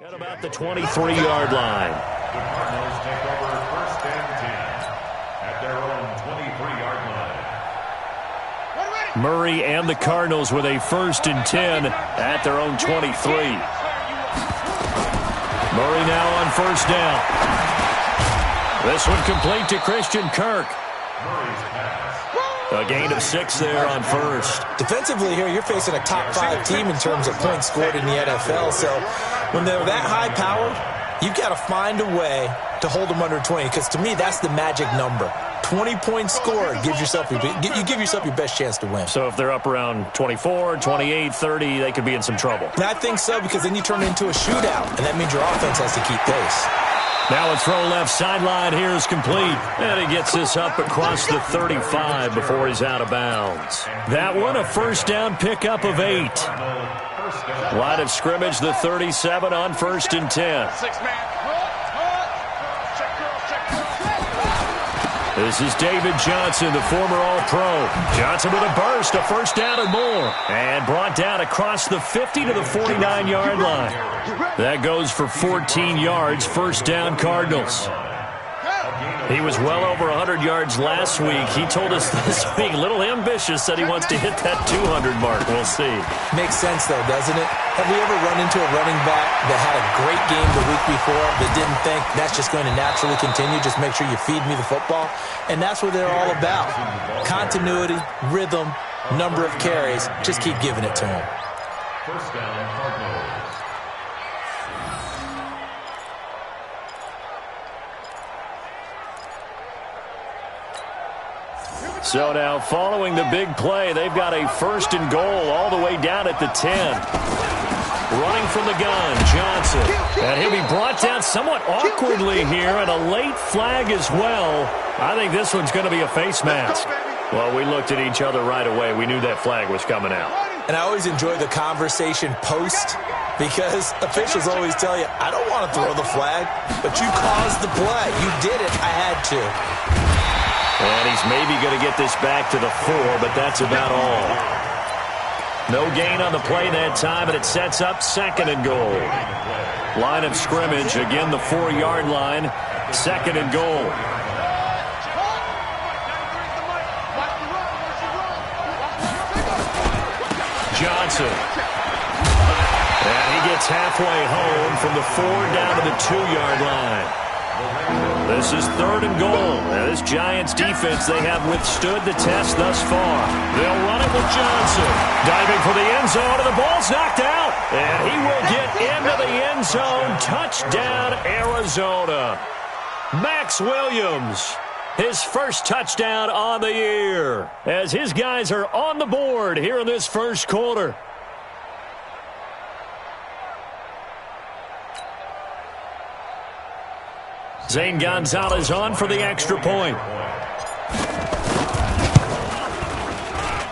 At about the 23-yard line. The Cardinals take over 1st and 10 at their own 23-yard line. Murray and the Cardinals with a 1st and 10 at their own 23. Murray now on 1st down. This one complete to Christian Kirk. Murray's pass. A gain of 6 there on 1st. Defensively here, you're facing a top 5 team in terms of points scored in the NFL. So when they're that high-powered, you've got to find a way to hold them under 20. Because to me, that's the magic number. 20-point score gives yourself you give yourself your best chance to win. So if they're up around 24, 28, 30, they could be in some trouble. And I think so, because then you turn it into a shootout, and that means your offense has to keep pace. Now a throw left sideline here is complete. And he gets this up across the 35 before he's out of bounds. That one a 1st down pickup of 8. Line of scrimmage, the 37 on 1st and 10. This is David Johnson, the former All-Pro. Johnson with a burst, a 1st down and more. And brought down across the 50 to the 49-yard line. That goes for 14 yards, 1st down Cardinals. He was well over 100 yards last week. He told us this week, a little ambitious, said he wants to hit that 200 mark. We'll see. Makes sense, though, doesn't it? Have we ever run into a running back that had a great game the week before but didn't think that's just going to naturally continue? Just make sure you feed me the football. And that's what they're all about. Continuity, rhythm, number of carries. Just keep giving it to him. 1st down, Cardinals. So now following the big play, they've got a 1st and goal all the way down at the 10. Running from the gun, Johnson. And he'll be brought down somewhat awkwardly here, and a late flag as well. I think this one's going to be a face mask. Well, we looked at each other right away. We knew that flag was coming out. And I always enjoy the conversation post, because officials always tell you, I don't want to throw the flag, but you caused the play. You did it. I had to. And he's maybe going to get this back to the 4, but that's about all. No gain on the play that time, and it sets up 2nd and goal. Line of scrimmage, again the 4-yard line, 2nd and goal. Johnson. And he gets halfway home from the 4 down to the 2-yard line. This is 3rd and goal. Now, this Giants defense, they have withstood the test thus far. They'll run it with Johnson. Diving for the end zone, and the ball's knocked out. And he will get into the end zone. Touchdown, Arizona. Max Williams, his 1st touchdown on the year, as his guys are on the board here in this 1st quarter. Zane Gonzalez on for the extra point.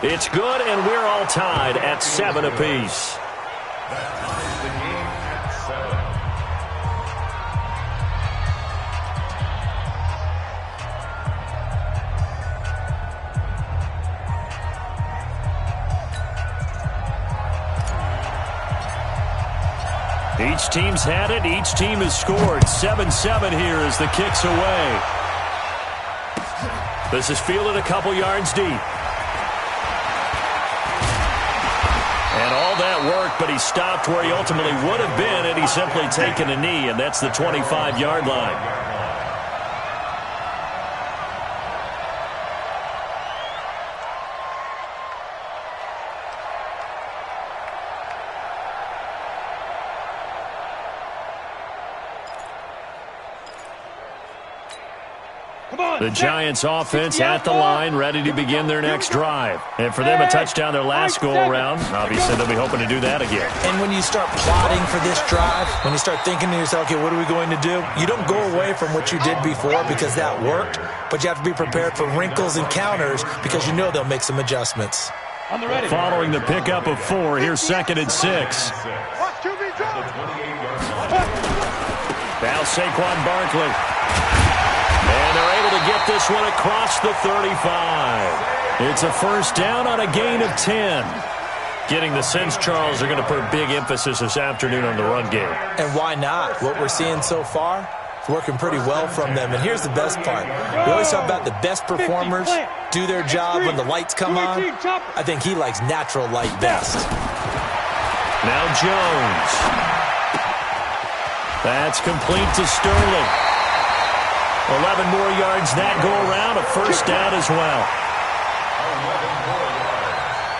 It's good, and we're all tied at 7 apiece. The game at 7. Each team's had it. Each team has scored. 7-7 here as the kick's away. This is fielded a couple yards deep. And all that worked, but he stopped where he ultimately would have been had he simply taken a knee, and that's the 25-yard line. The Giants offense at the line, ready to begin their next drive. And for them, a touchdown their last go-around. Obviously, they'll be hoping to do that again. And when you start plotting for this drive, when you start thinking to yourself, okay, what are we going to do? You don't go away from what you did before because that worked, but you have to be prepared for wrinkles and counters because you know they'll make some adjustments. Following the pickup of 4, here's 2nd and 6. Now Saquon Barkley. And they're able to get this one across the 35. It's a 1st down on a gain of 10. Getting the sense, Charles, they're going to put a big emphasis this afternoon on the run game. And why not? What we're seeing so far is working pretty well from them. And here's the best part. We always talk about the best performers do their job when the lights come on. I think he likes natural light best. Now Jones. That's complete to Sterling. 11 more yards that go around, a first down as well.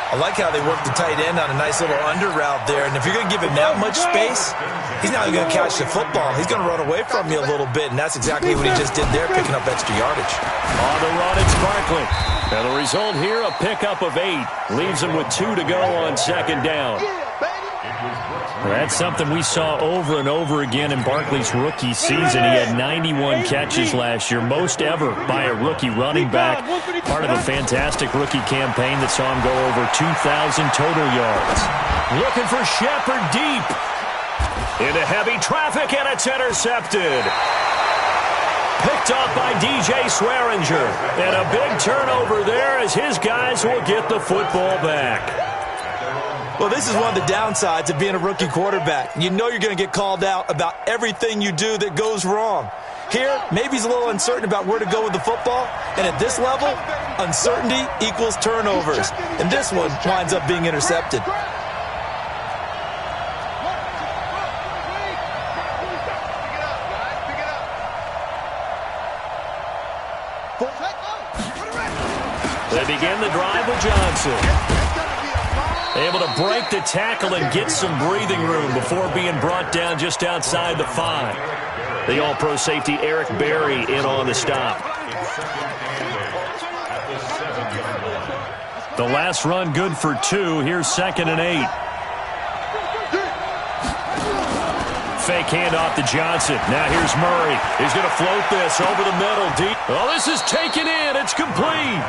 I like how they work the tight end on a nice little under route there. And if you're going to give him that much space, he's not going to catch the football. He's going to run away from you a little bit, and that's exactly what he just did there, picking up extra yardage. On the run, it's Barkley. Now the result here, a pickup of 8. Leaves him with 2 to go on second down. That's something we saw over and over again in Barkley's rookie season. He had 91 catches last year, most ever by a rookie running back. Part of a fantastic rookie campaign that saw him go over 2,000 total yards. Looking for Shepard deep. Into heavy traffic, and it's intercepted. Picked up by DJ Swearinger. And a big turnover there as his guys will get the football back. Well, this is one of the downsides of being a rookie quarterback. You know you're going to get called out about everything you do that goes wrong. Here, maybe he's a little uncertain about where to go with the football. And at this level, uncertainty equals turnovers. And this one winds up being intercepted. They begin the drive with Johnson. Able to break the tackle and get some breathing room before being brought down just outside the 5. The all-pro safety Eric Berry in on the stop. The last run good for 2. Here's 2nd and 8. Fake handoff to Johnson. Now here's Murray. He's going to float this over the middle deep. Oh, this is taken in. It's complete.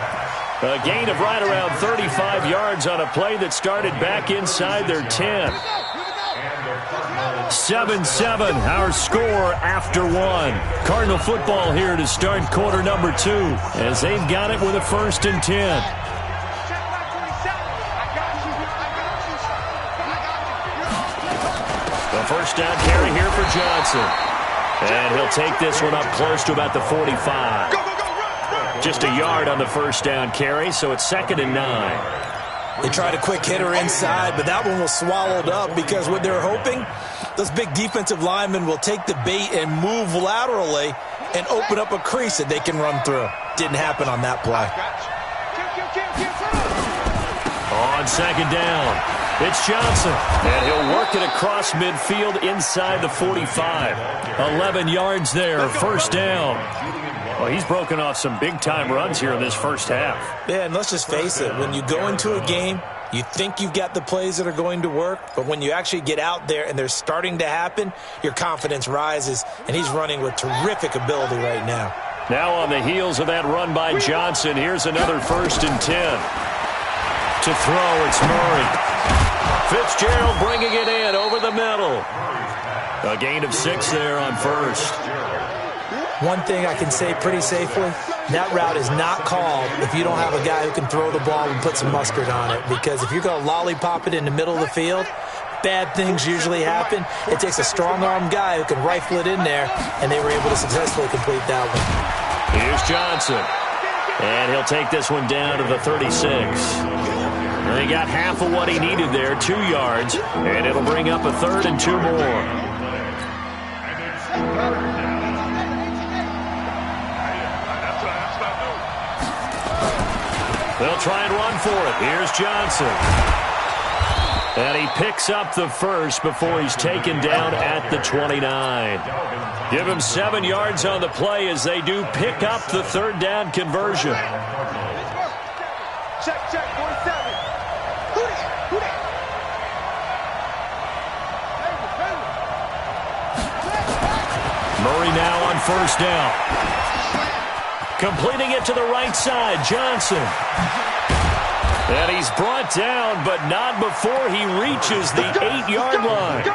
A gain of right around 35 yards on a play that started back inside their 10. 7-7, our score after 1. Cardinal football here to start quarter number 2 as they've got it with a 1st and 10. The first down carry here for Johnson. And he'll take this one up close to about the 45. Just a yard on the first down carry, so it's 2nd and 9. They tried a quick hitter inside, but that one was swallowed up because what they're hoping, those big defensive linemen will take the bait and move laterally and open up a crease that they can run through. Didn't happen on that play. On second down, it's Johnson, and he'll work it across midfield inside the 45. 11 yards there, first down. Well, he's broken off some big-time runs here in this first half. Yeah, and let's just face it. When you go into a game, you think you've got the plays that are going to work, but when you actually get out there and they're starting to happen, your confidence rises, and he's running with terrific ability right now. Now on the heels of that run by Johnson, here's another 1st and 10. To throw, it's Murray. Fitzgerald bringing it in over the middle. A gain of 6 there on first. One thing I can say pretty safely, that route is not called if you don't have a guy who can throw the ball and put some mustard on it. Because if you're going to lollipop it in the middle of the field, bad things usually happen. It takes a strong-arm guy who can rifle it in there, and they were able to successfully complete that one. Here's Johnson. And he'll take this one down to the 36. And he got half of what he needed there, 2 yards, and it'll bring up a 3rd and 2 more. They'll try and run for it. Here's Johnson. And he picks up the first before he's taken down at the 29. Give him 7 yards on the play as they do pick up the 3rd down conversion. Check, 47. Murray now on first down. Completing it to the right side, Johnson. And he's brought down, but not before he reaches the 8-yard line.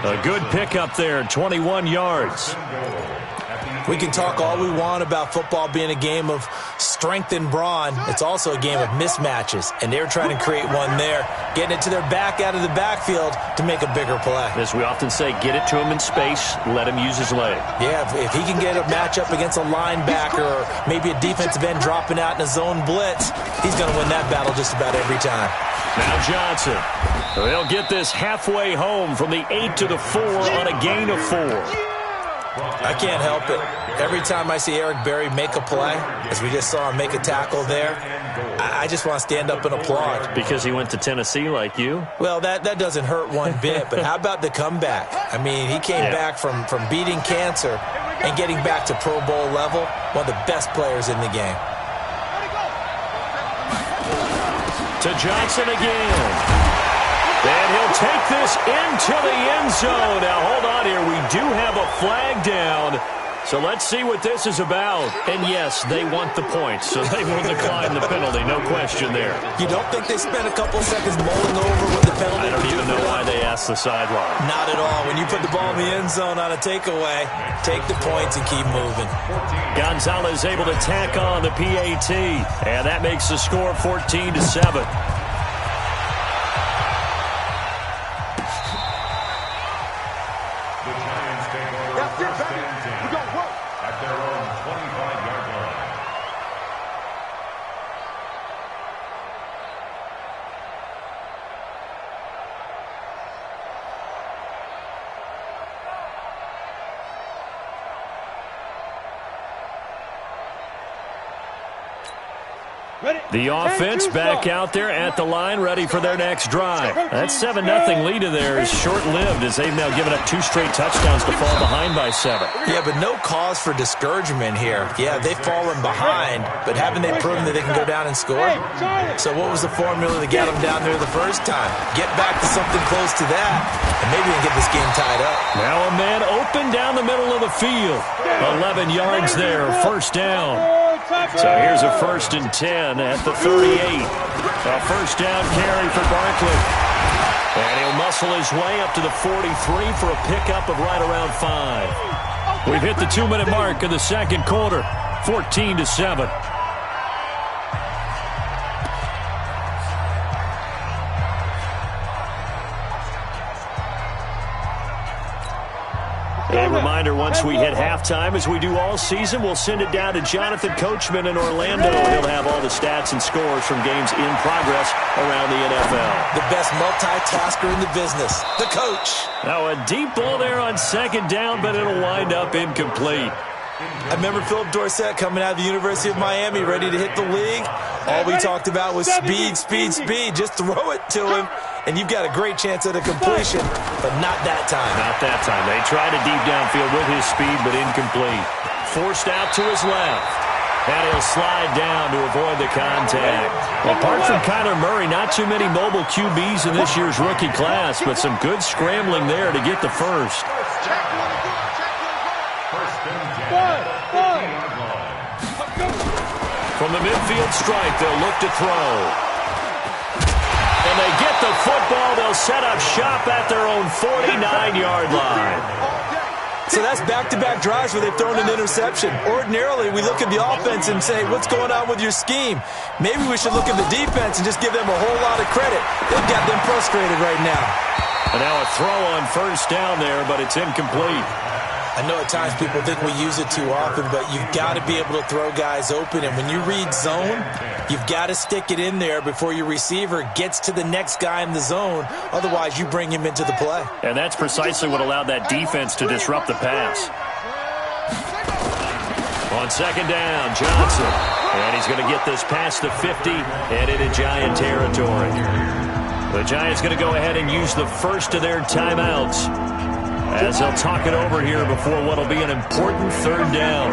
A good pickup there, 21 yards. We can talk all we want about football being a game of strength and brawn. It's also a game of mismatches, and they're trying to create one there, getting it to their back out of the backfield to make a bigger play. As we often say, get it to him in space, let him use his leg. Yeah, if he can get a matchup against a linebacker or maybe a defensive end dropping out in a zone blitz, he's going to win that battle just about every time. Now Johnson. They'll get this halfway home from the 8 to the 4 on a gain of 4. I can't help it. Every time I see Eric Berry make a play, as we just saw him make a tackle there, I just want to stand up and applaud. Because he went to Tennessee like you? Well, that doesn't hurt one bit, but how about the comeback? I mean, he came back from beating cancer and getting back to Pro Bowl level, one of the best players in the game. To Johnson again. And he'll take this into the end zone. Now, hold on here. We do have a flag down. So let's see what this is about. And, yes, they want the points, so they will decline the penalty. No question there. You don't think they spent a couple seconds mulling over what the penalty? I don't even know why they asked the sideline. Not at all. When you put the ball in the end zone on a takeaway, take the points and keep moving. Gonzalez able to tack on the PAT. And that makes the score 14-7. The offense back out there at the line, ready for their next drive. That 7-0 lead of theirs is short-lived as they've now given up 2 straight touchdowns to fall behind by 7. Yeah, but no cause for discouragement here. Yeah, they've fallen behind, but haven't they proven that they can go down and score? So what was the formula to get them down there the first time? Get back to something close to that, and maybe they can get this game tied up. Now a man open down the middle of the field. 11 yards there, first down. So here's a 1st and 10 at the 38. A first down carry for Barkley. And he'll muscle his way up to the 43 for a pickup of right around 5. We've hit the 2-minute mark of the second quarter, 14-7. A reminder, once we hit halftime, as we do all season, we'll send it down to Jonathan Coachman in Orlando. He'll have all the stats and scores from games in progress around the NFL. The best multitasker in the business, the coach. Now a deep ball there on second down, but it'll wind up incomplete. I remember Philip Dorsett coming out of the University of Miami, ready to hit the league. All we talked about was speed, speed, speed. Just throw it to him, and you've got a great chance at a completion, but not that time. Not that time. They tried a deep downfield with his speed, but incomplete. Forced out to his left. And he'll slide down to avoid the contact. Apart from Kyler Murray, not too many mobile QBs in this year's rookie class, but some good scrambling there to get the first. From the midfield stripe, they'll look to throw. And they get the football. They'll set up shop at their own 49-yard line. So that's back-to-back drives where they've thrown an interception. Ordinarily, we look at the offense and say, what's going on with your scheme? Maybe we should look at the defense and just give them a whole lot of credit. They've got them frustrated right now. And now a throw on first down there, but it's incomplete. I know at times people think we use it too often, but you've got to be able to throw guys open. And when you read zone, you've got to stick it in there before your receiver gets to the next guy in the zone. Otherwise, you bring him into the play. And that's precisely what allowed that defense to disrupt the pass. On second down, Johnson. And he's going to get this past the 50 and into Giant territory. The Giants going to go ahead and use the first of their timeouts as they'll talk it over here before what will be an important third down.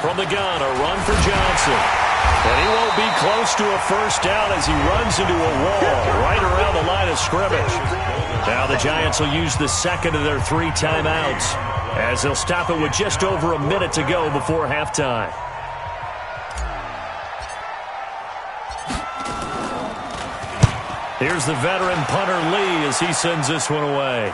From the gun, a run for Johnson. And he won't be close to a first down as he runs into a wall right around the line of scrimmage. Now the Giants will use the second of their 3 timeouts as they'll stop it with just over a minute to go before halftime. Here's the veteran punter Lee as he sends this one away.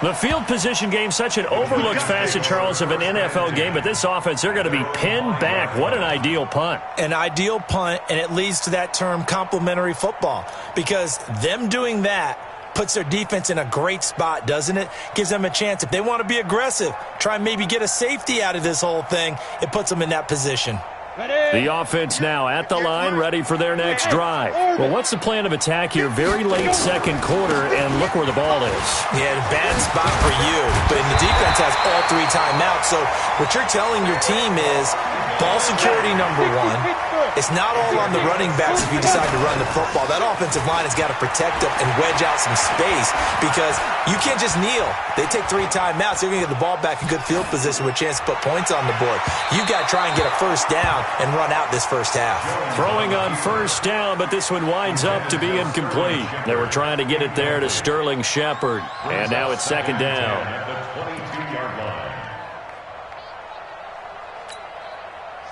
The field position game, such an overlooked facet, Charles, of an NFL game, but this offense, they're going to be pinned back. What an ideal punt. An ideal punt, and it leads to that term complementary football, because them doing that puts their defense in a great spot, doesn't it? Gives them a chance. If they want to be aggressive, try and maybe get a safety out of this whole thing, it puts them in that position. The offense now at the line, ready for their next drive. Well, what's the plan of attack here? Very late second quarter, and look where the ball is. Yeah, bad spot for you. But the defense has all 3 timeouts. So what you're telling your team is ball security number 1. It's not all on the running backs if you decide to run the football. That offensive line has got to protect them and wedge out some space because you can't just kneel. They take 3 timeouts. They're going to get the ball back in good field position with a chance to put points on the board. You've got to try and get a first down and run out this first half. Throwing on first down, but this one winds up to be incomplete. They were trying to get it there to Sterling Shepard, and now it's second down. At the 22-yard line.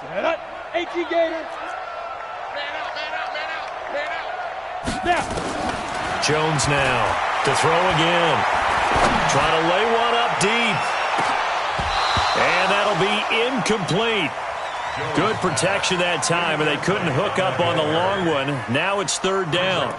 Set up. 18 Gators. Man out. Jones now to throw again. Trying to lay one up deep. And that'll be incomplete. Good protection that time, and they couldn't hook up on the long one. Now it's third down.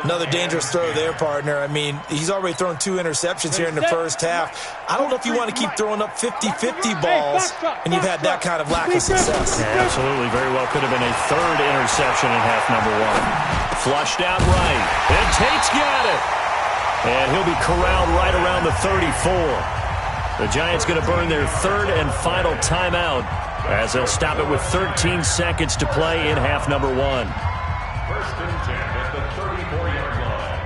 Another dangerous throw there, partner. I mean, he's already thrown 2 interceptions here in the first half. I don't know if you want to keep throwing up 50-50 balls, and you've had that kind of lack of success. Yeah, absolutely. Very well could have been a third interception in half number 1. Flushed out right. And Tate's got it. And he'll be corralled right around the 34. The Giants going to burn their third and final timeout as they'll stop it with 13 seconds to play in half number 1. First and 10 at the 34-yard line.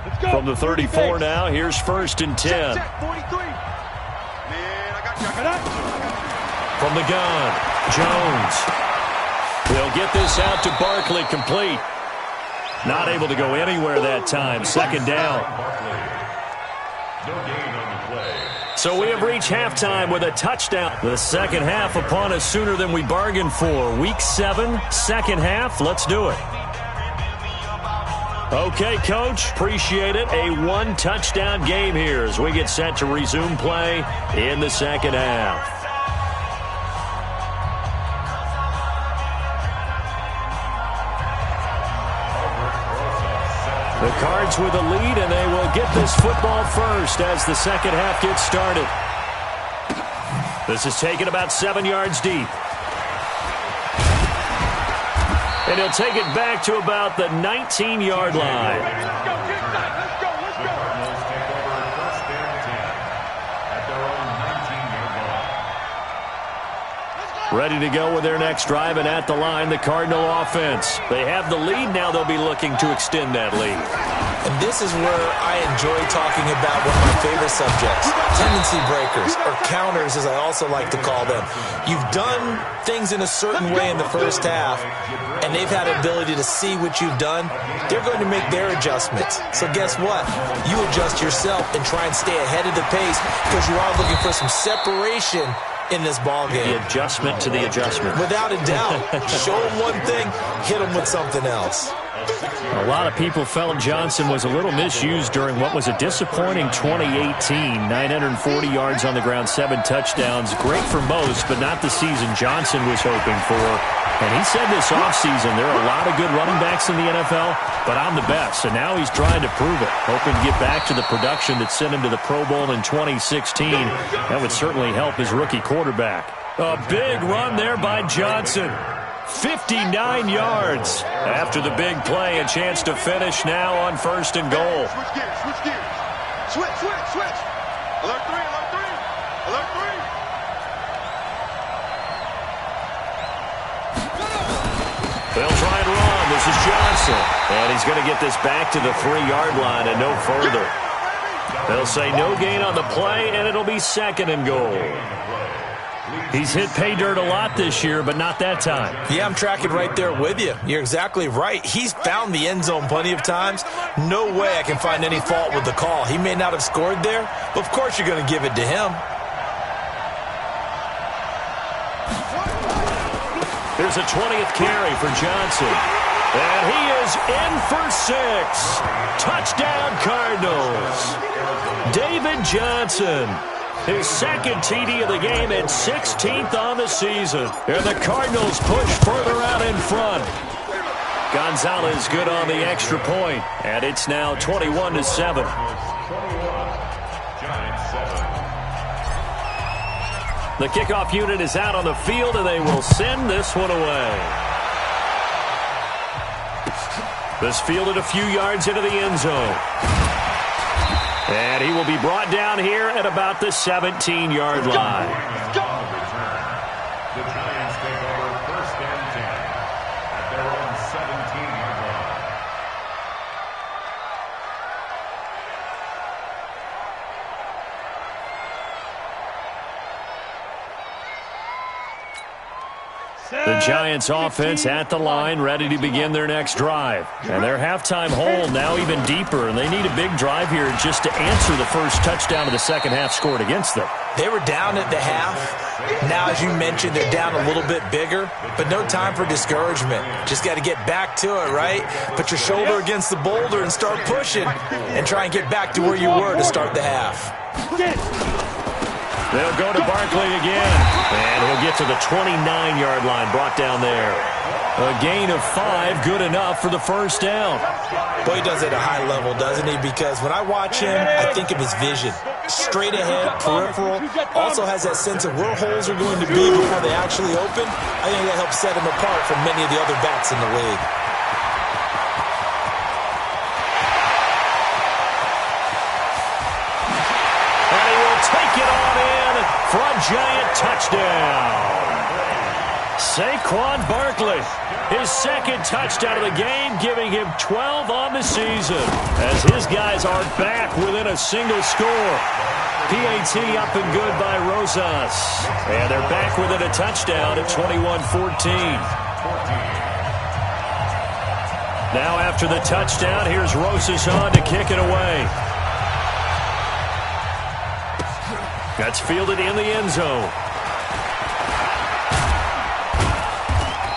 Let's go. From the 34 now, here's first and 10. Check, 43. Man, I got you. From the gun, Jones. They'll get this out to Barkley, complete. Not able to go anywhere that time. Second down. No gain on the play. So we have reached halftime with a touchdown. The second half upon us sooner than we bargained for. Week 7, second half. Let's do it. Okay, Coach. Appreciate it. A 1-touchdown game here as we get set to resume play in the second half. The Cards with a lead, and they will get this football first as the second half gets started. This is taken about 7 yards deep. And he'll take it back to about the 19-yard line. Let's go. The Cardinals take over first and 10 at their own 19-yard line. Ready to go with their next drive, and at the line, the Cardinal offense. They have the lead. Now they'll be looking to extend that lead. And this is where I enjoy talking about one of my favorite subjects, tendency breakers, or counters as I also like to call them. You've done things in a certain way in the first half, and they've had the ability to see what you've done. They're going to make their adjustments. So guess what? You adjust yourself and try and stay ahead of the pace because you are looking for some separation in this ball game. The adjustment to the adjustment. Without a doubt. Show them one thing, hit them with something else. A lot of people felt Johnson was a little misused during what was a disappointing 2018. 940 yards on the ground, 7 touchdowns. Great for most, but not the season Johnson was hoping for. And he said this offseason, there are a lot of good running backs in the NFL, but I'm the best. And now he's trying to prove it, hoping to get back to the production that sent him to the Pro Bowl in 2016. That would certainly help his rookie quarterback. A big run there by Johnson. 59 yards after the big play. A chance to finish now on first and goal. Switch gears. Switch. Alert 3. They'll try and run. This is Johnson. And he's going to get this back to the 3-yard line and no further. They'll say no gain on the play, and it'll be second and goal. He's hit pay dirt a lot this year, but not that time. Yeah, I'm tracking right there with you. You're exactly right. He's found the end zone plenty of times. No way I can find any fault with the call. He may not have scored there, but of course you're going to give it to him. is a 20th carry for Johnson. And he is in for 6. Touchdown, Cardinals. David Johnson, his second TD of the game and 16th on the season. And the Cardinals push further out in front. Gonzalez good on the extra point, and it's now 21-7. The kickoff unit is out on the field, and they will send this one away. This fielded a few yards into the end zone. And he will be brought down here at about the 17-yard line. The Giants take over first and 10 at their own 17-yard line. The Giants offense at the line, ready to begin their next drive. And their halftime hole now even deeper, and they need a big drive here just to answer the first touchdown of the second half scored against them. They were down at the half. Now, as you mentioned, they're down a little bit bigger, but no time for discouragement. Just got to get back to it, right? Put your shoulder against the boulder and start pushing and try and get back to where you were to start the half. They'll go to Barkley again, and he'll get to the 29-yard line, brought down there. A gain of 5, good enough for the first down. Boy, he does it at a high level, doesn't he? Because when I watch him, I think of his vision. Straight ahead, peripheral, also has that sense of where holes are going to be before they actually open. I think that helps set him apart from many of the other backs in the league. And he will take it on in for a giant touchdown. Saquon Barkley, his second touchdown of the game, giving him 12 on the season, as his guys are back within a single score. PAT up and good by Rosas. And they're back within a touchdown at 21-14. Now after the touchdown, here's Rosas on to kick it away. That's fielded in the end zone.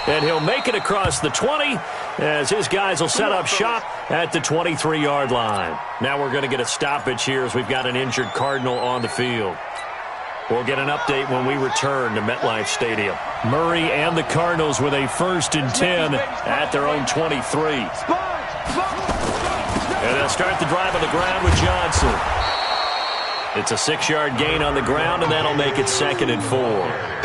And he'll make it across the 20 as his guys will set up shop at the 23-yard line. Now we're going to get a stoppage here as we've got an injured Cardinal on the field. We'll get an update when we return to MetLife Stadium. Murray and the Cardinals with a 1st and 10 at their own 23. And they'll start the drive on the ground with Johnson. It's a 6-yard gain on the ground, and that'll make it 2nd and 4.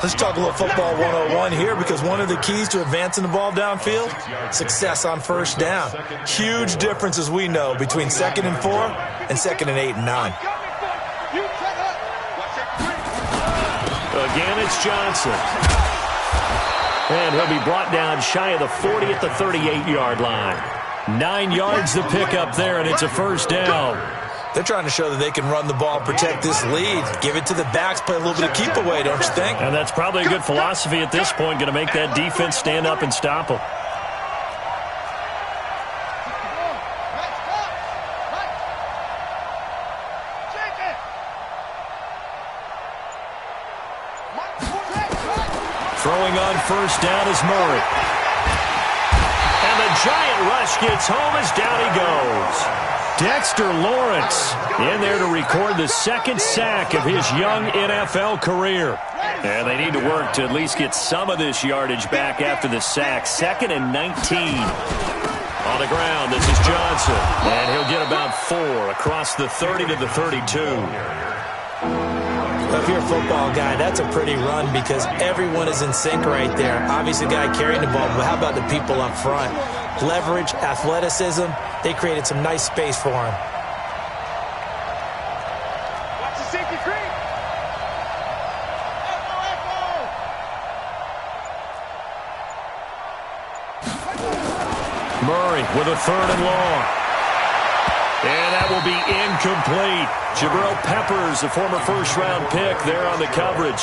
Let's talk a little football 101 here, because one of the keys to advancing the ball downfield, success on first down. Huge difference, as we know, between 2nd and 4 and 2nd and 8 and 9. Again, it's Johnson. And he'll be brought down shy of the 40 at the 38-yard line. 9 yards to pick up there, and it's a first down. They're trying to show that they can run the ball and protect this lead. Give it to the backs, play a little bit of keep away, don't you think? And that's probably a good philosophy at this point, going to make that defense stand up and stop them. Throwing on first down is Murray. And the giant rush gets home as down he goes. Dexter Lawrence in there to record the 2nd sack of his young NFL career. And they need to work to at least get some of this yardage back after the sack. 2nd and 19. On the ground, this is Johnson. And he'll get about 4 across the 30 to the 32. If you're a football guy, that's a pretty run because everyone is in sync right there. Obviously, the guy carrying the ball, but how about the people up front? Leverage, athleticism, they created some nice space for him. Watch the safety creep. Murray with a 3rd and long. And that will be incomplete. Jabril Peppers, the former first-round pick, there on the coverage.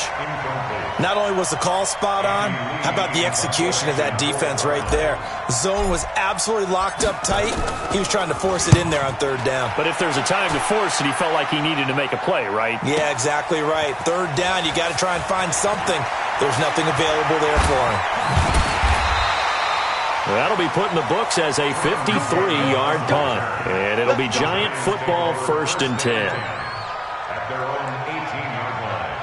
Not only was the call spot on, how about the execution of that defense right there? The zone was absolutely locked up tight. He was trying to force it in there on 3rd down. But if there's a time to force it, he felt like he needed to make a play, right? Yeah, exactly right. 3rd down, you got to try and find something. There's nothing available there for him. That'll be put in the books as a 53-yard punt. And it'll be Giant football, 1st and 10. At their own 18-yard line.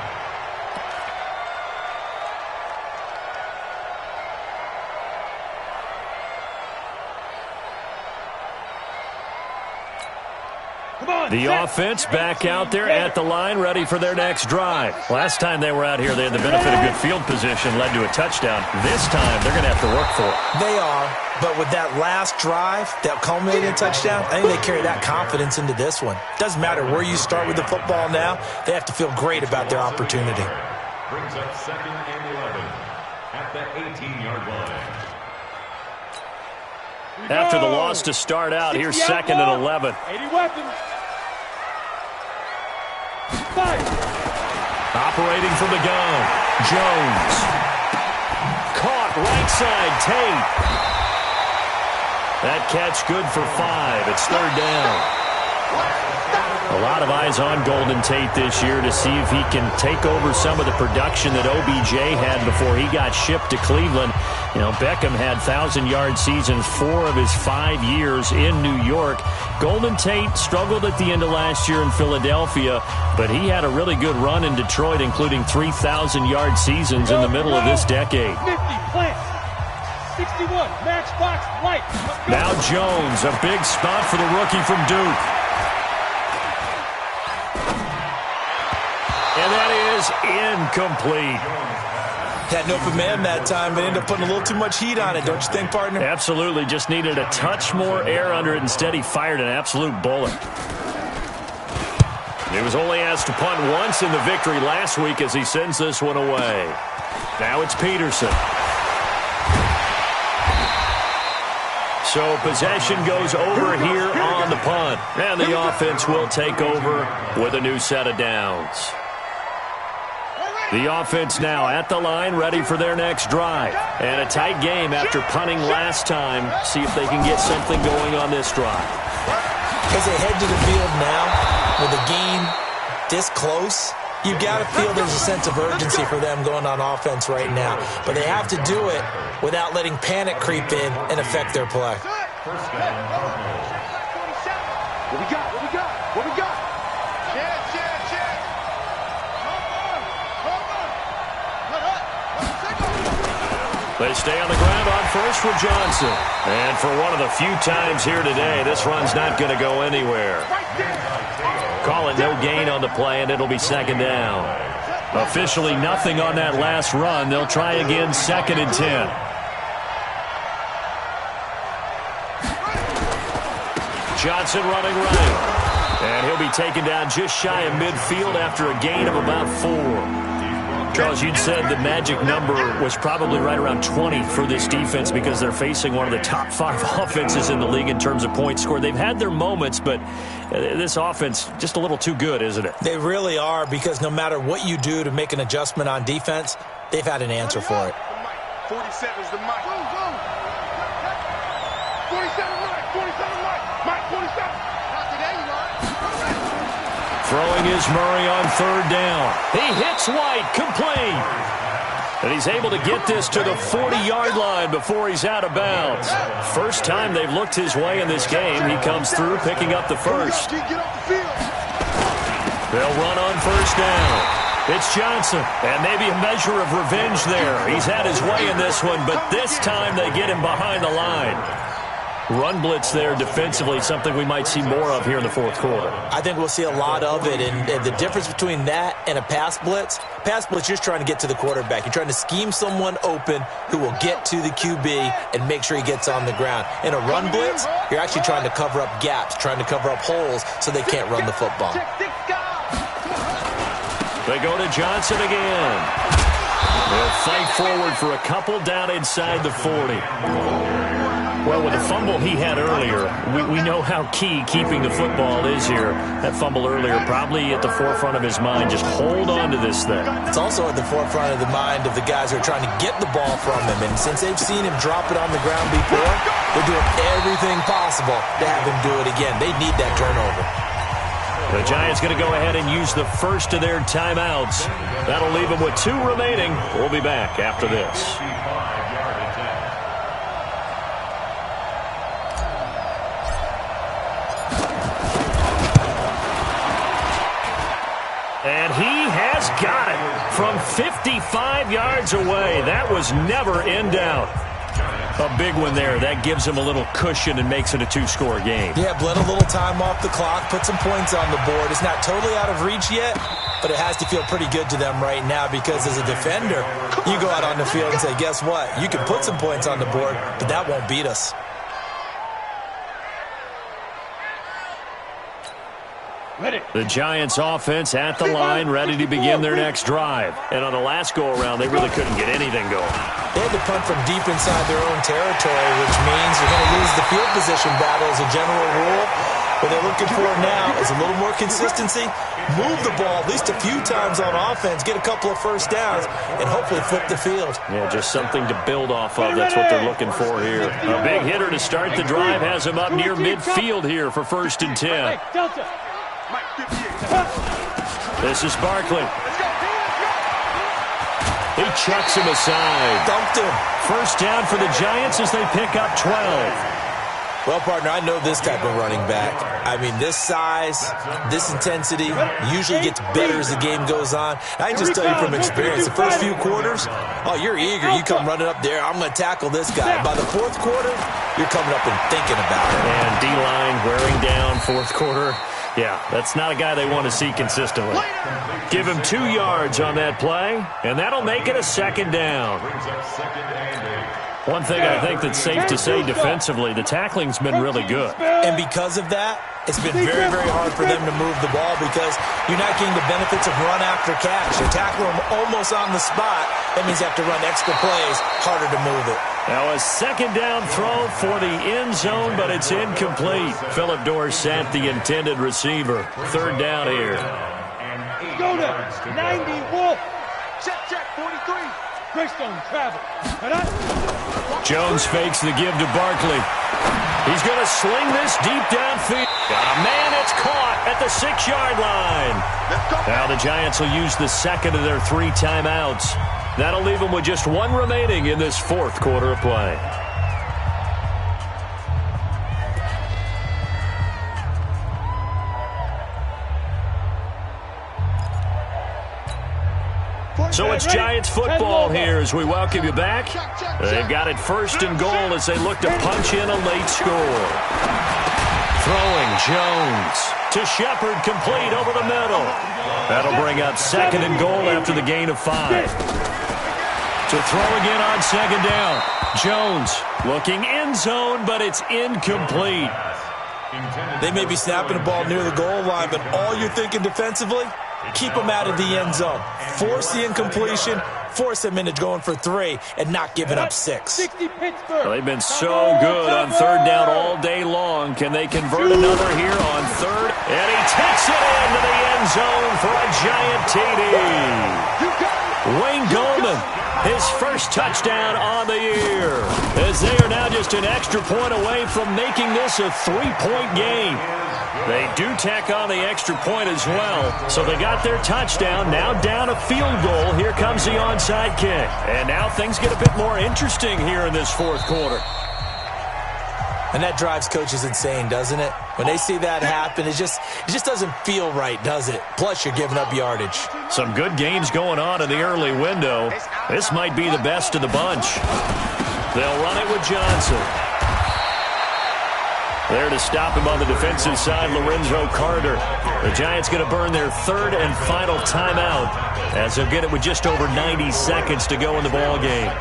The offense back out there at the line, ready for their next drive. Last time they were out here, they had the benefit of good field position, led to a touchdown. This time, they're going to have to work for it. They are, but with that last drive that culminated in a touchdown, I think they carry that confidence into this one. Doesn't matter where you start with the football now, they have to feel great about their opportunity. Brings up 2nd and 11 at the 18-yard line. After the loss to start out, here's 2nd and 11. 80 weapons. Five. Operating from the gun, Jones. Caught right side, Tate. That catch good for 5. It's 3rd down. A lot of eyes on Golden Tate this year to see if he can take over some of the production that OBJ had before he got shipped to Cleveland. You know, Beckham had 1,000-yard seasons 4 of his 5 years in New York. Golden Tate struggled at the end of last year in Philadelphia, but he had a really good run in Detroit, including 3,000-yard seasons in the middle of this decade. 50, plant. 61, matchbox, light. Now Jones, a big spot for the rookie from Duke. And that is incomplete. Had an open man that time, but ended up putting a little too much heat on it, don't you think, partner? Absolutely. Just needed a touch more air under it. Instead, he fired an absolute bullet. He was only asked to punt once in the victory last week as he sends this one away. Now it's Peterson. So possession goes over here on the punt. And the offense will take over with a new set of downs. The offense now at the line, ready for their next drive. And a tight game after punting last time. See if they can get something going on this drive. As they head to the field now, with the game this close, you've got to feel there's a sense of urgency for them going on offense right now. But they have to do it without letting panic creep in and affect their play. First down, Cardinals. What we got? What we got? What we got? Check. They stay on the ground on first for Johnson. And for one of the few times here today, this run's not going to go anywhere. Call it no gain on the play, and it'll be 2nd down. Officially nothing on that last run. They'll try again, 2nd and 10. Johnson running right. And he'll be taken down just shy of midfield after a gain of about 4. Charles, you'd said the magic number was probably right around 20 for this defense because they're facing one of the top 5 offenses in the league in terms of points scored. They've had their moments, but this offense just a little too good, isn't it? They really are, because no matter what you do to make an adjustment on defense, they've had an answer for it. 47's the mic. 47 mic. Mike 47. Throwing is Murray on 3rd down. He hits White, complete. And he's able to get this to the 40-yard line before he's out of bounds. First time they've looked his way in this game. He comes through, picking up the first. They'll run on 1st down. It's Johnson, and maybe a measure of revenge there. He's had his way in this one, but this time they get him behind the line. Run blitz there defensively, something we might see more of here in the 4th quarter. I think we'll see a lot of it, and the difference between that and a pass blitz, you're just trying to get to the quarterback. You're trying to scheme someone open who will get to the QB and make sure he gets on the ground. In a run blitz, you're actually trying to cover up gaps, trying to cover up holes so they can't run the football. They go to Johnson again. They'll fight forward for a couple down inside the 40. Well, with the fumble he had earlier, we know how key keeping the football is here. That fumble earlier probably at the forefront of his mind. Just hold on to this thing. It's also at the forefront of the mind of the guys who are trying to get the ball from him. And since they've seen him drop it on the ground before, they're doing everything possible to have him do it again. They need that turnover. The Giants going to go ahead and use the first of their timeouts. That'll leave them with 2 remaining. We'll be back after this. And he has got it from 55 yards away. That was never in doubt. A big one there. That gives him a little cushion and makes it a 2-score game. Yeah, bled a little time off the clock, put some points on the board. It's not totally out of reach yet, but it has to feel pretty good to them right now because as a defender, you go out on the field and say, guess what? You can put some points on the board, but that won't beat us. The Giants offense at the line, ready to begin their next drive. And on the last go-around, they really couldn't get anything going. They had to punt from deep inside their own territory, which means you're going to lose the field position battle as a general rule. What they're looking for now is a little more consistency. Move the ball at least a few times on offense, get a couple of first downs, and hopefully flip the field. Yeah, just something to build off of. That's what they're looking for here. A big hitter to start the drive has him up near midfield here for 1st and 10. This is Barkley. He chucks him aside. Dumped him. First down for the Giants as they pick up 12. Well, partner, I know this type of running back. I mean, this size, this intensity usually gets better as the game goes on. I can just tell you from experience, the first few quarters, oh, you're eager. You come running up there. I'm going to tackle this guy. By the 4th quarter, you're coming up and thinking about it. And D-line wearing down 4th quarter. Yeah, that's not a guy they want to see consistently. Give him 2 yards on that play, and that'll make it a 2nd down. One thing I think that's safe to say defensively, the tackling's been really good. And because of that, it's been very, very hard for them to move the ball because you're not getting the benefits of run after catch. You tackle them almost on the spot. That means you have to run extra plays, harder to move it. Now a 2nd down throw for the end zone, but it's incomplete. Phillip Dorsett, the intended receiver. 3rd down here. Go to 90 Wolf. Check, 43. Greystone travel. Jones fakes the give to Barkley. He's going to sling this deep downfield. Man, it's caught at the 6-yard line. Now the Giants will use the 2nd of their 3 timeouts. That'll leave them with just 1 remaining in this 4th quarter of play. So it's Giants football here as we welcome you back. They've got it 1st and goal as they look to punch in a late score. Throwing Jones to Shepard, complete over the middle. That'll bring up 2nd and goal after the gain of 5. To throw again on 2nd down. Jones looking end zone, but it's incomplete. They may be snapping the ball near the goal line, but all you're thinking defensively, keep them out of the end zone. Force the incompletion, force them into going for 3, and not giving up 6. Well, they've been so good on 3rd down all day long. Can they convert another here on 3rd? And he takes it into the end zone for a Giant TD. Wayne Goldman, his first touchdown on the year, as they are now just an extra point away from making this a 3-point game. They do tack on the extra point as well. So they got their touchdown, now down a field goal. Here comes the onside kick. And now things get a bit more interesting here in this 4th quarter. And that drives coaches insane, doesn't it? When they see that happen, it just doesn't feel right, does it? Plus, you're giving up yardage. Some good games going on in the early window. This might be the best of the bunch. They'll run it with Johnson. There to stop him on the defensive side, Lorenzo Carter. The Giants going to burn their 3rd and final timeout as they'll get it with just over 90 seconds to go in the ball game.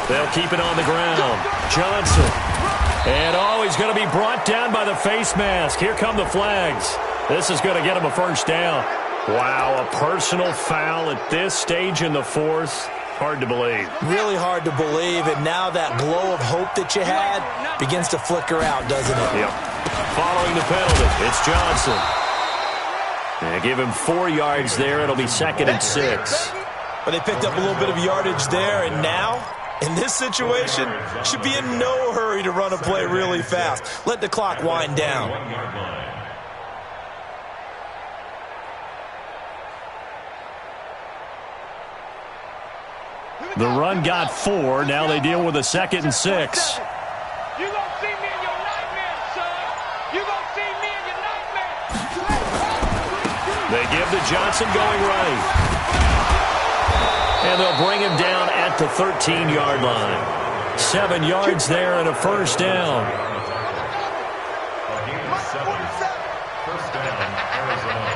They'll keep it on the ground. Johnson. And he's going to be brought down by the face mask. Here come the flags. This is going to get him a 1st down. Wow, a personal foul at this stage in the 4th. Hard to believe. Really hard to believe, and now that glow of hope that you had begins to flicker out, doesn't it? Yep. Following the penalty, it's Johnson. And give him 4 yards there. It'll be 2nd and 6. But they picked up a little bit of yardage there, and now In this situation, should be in no hurry to run a play really fast. Let the clock wind down. The run got 4. Now they deal with a 2nd and 6. You gonna see me in your nightmares, son. You gonna see me in your nightmares. They give to Johnson going right. And they'll bring him down at the 13-yard line. 7 yards there and a first down. First down, Arizona.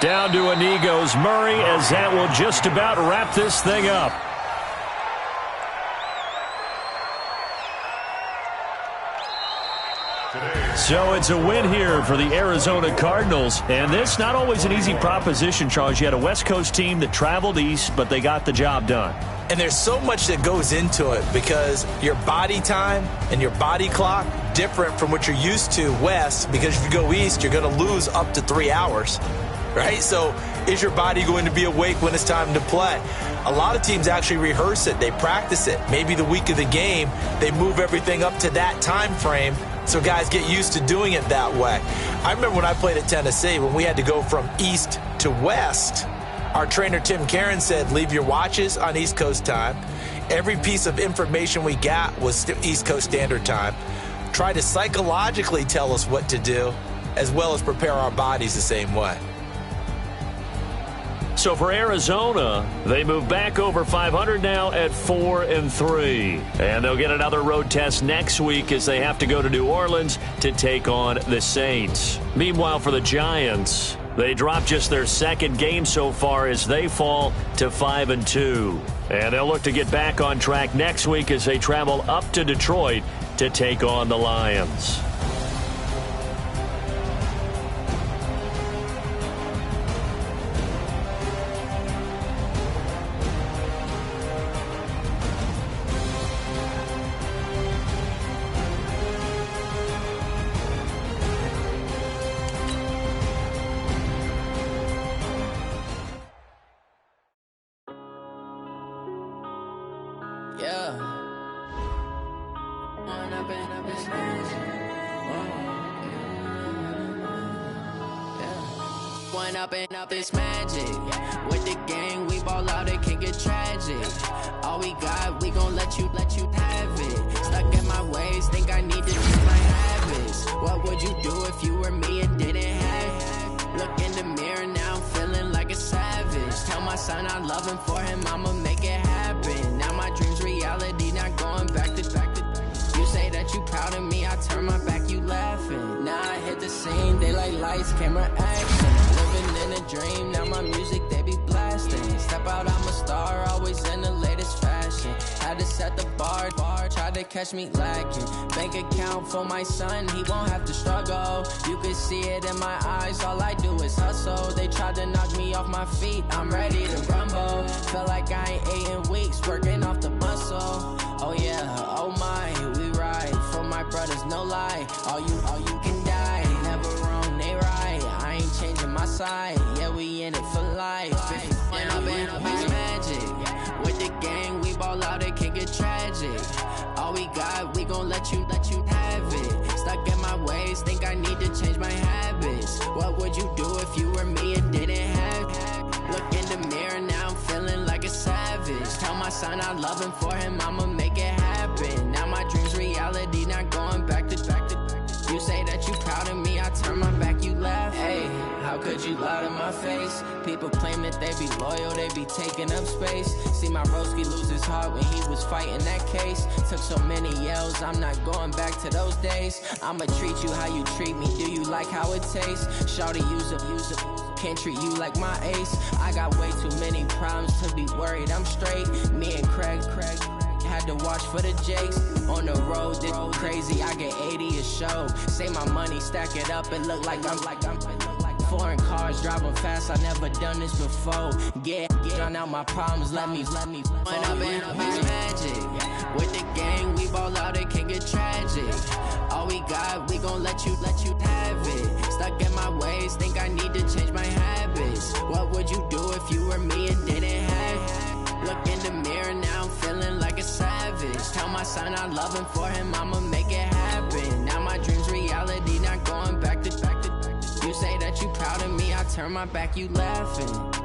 Down to a knee goes Murray, as that will just about wrap this thing up. So it's a win here for the Arizona Cardinals. And this not always an easy proposition, Charles. You had a West Coast team that traveled east, but they got the job done. And there's so much that goes into it because your body time and your body clock different from what you're used to west, because if you go east, you're going to lose up to 3 hours. Right? So is your body going to be awake when it's time to play? A lot of teams actually rehearse it. They practice it. Maybe the week of the game, they move everything up to that time frame so guys get used to doing it that way. I remember when I played at Tennessee, when we had to go from east to west, our trainer Tim Karen said, leave your watches on East Coast time. Every piece of information we got was East Coast Standard Time. Try to psychologically tell us what to do, as well as prepare our bodies the same way. So for Arizona, they move back over 500 now at 4-3. And they'll get another road test next week as they have to go to New Orleans to take on the Saints. Meanwhile, for the Giants, they drop just their 2nd game so far as they fall to 5-2. And they'll look to get back on track next week as they travel up to Detroit to take on the Lions. Up this magic with the gang, we ball out, it can get tragic. All we got, we gon' let you have it. Stuck in my ways, think I need to change my habits. What would you do if you were me and didn't have it? Look in the mirror now, I'm feeling like a savage. Tell my son I love him, for him I'ma make it happen. Now my dreams reality, not going back to. You say that you proud of me, I turn my back, you laughing. Now I hit the scene, they like lights, camera, action. In a dream, now my music they be blasting. Step out, I'm a star, always in the latest fashion. Had to set the bar, try to catch me lacking. Bank account for my son, he won't have to struggle. You can see it in my eyes, all I do is hustle. They tried to knock me off my feet, I'm ready to rumble. Feel like I ain't ate in weeks, working off the muscle. Oh yeah, oh my, we ride for my brothers, no lie. All you can die, never wrong, they right. I ain't changing my side, yeah, we in it for life. When I've been up this magic with the gang, we ball out, it can get tragic. All we got, we gon' let you have it. Stuck in my ways, think I need to change my habits. What would you do if you were me and didn't have it? Look in the mirror now, I'm feeling like a savage. Tell my son I love him, for him I'ma make it happen. Now my dreams reality, not going back to. You say that you proud of me, I turn my back, you laugh. Hey, how could you lie to my face? People claim that they be loyal, they be taking up space. See my broski lose his heart when he was fighting that case. Took so many yells, I'm not going back to those days. I'ma treat you how you treat me, do you like how it tastes? Shawty, use it, can't treat you like my ace. I got way too many problems to be worried, I'm straight. Me and Craig had to watch for the Jakes. On the road, this crazy, I get 80 a show. Say my money, stack it up, and look like I'm foreign cars, driving fast, I never done this before. Get on out my problems, let me. When I've been up this magic with the gang, we ball out, it can get tragic. All we got, we gon' let you have it. Stuck in my ways, think I need to change my habits. What would you do if you were me and didn't have it? Look in the mirror now, I'm feeling like son, I love him, for him, I'ma make it happen. Now my dream's reality, not going back to. You say that you proud of me, I turn my back, you laughing.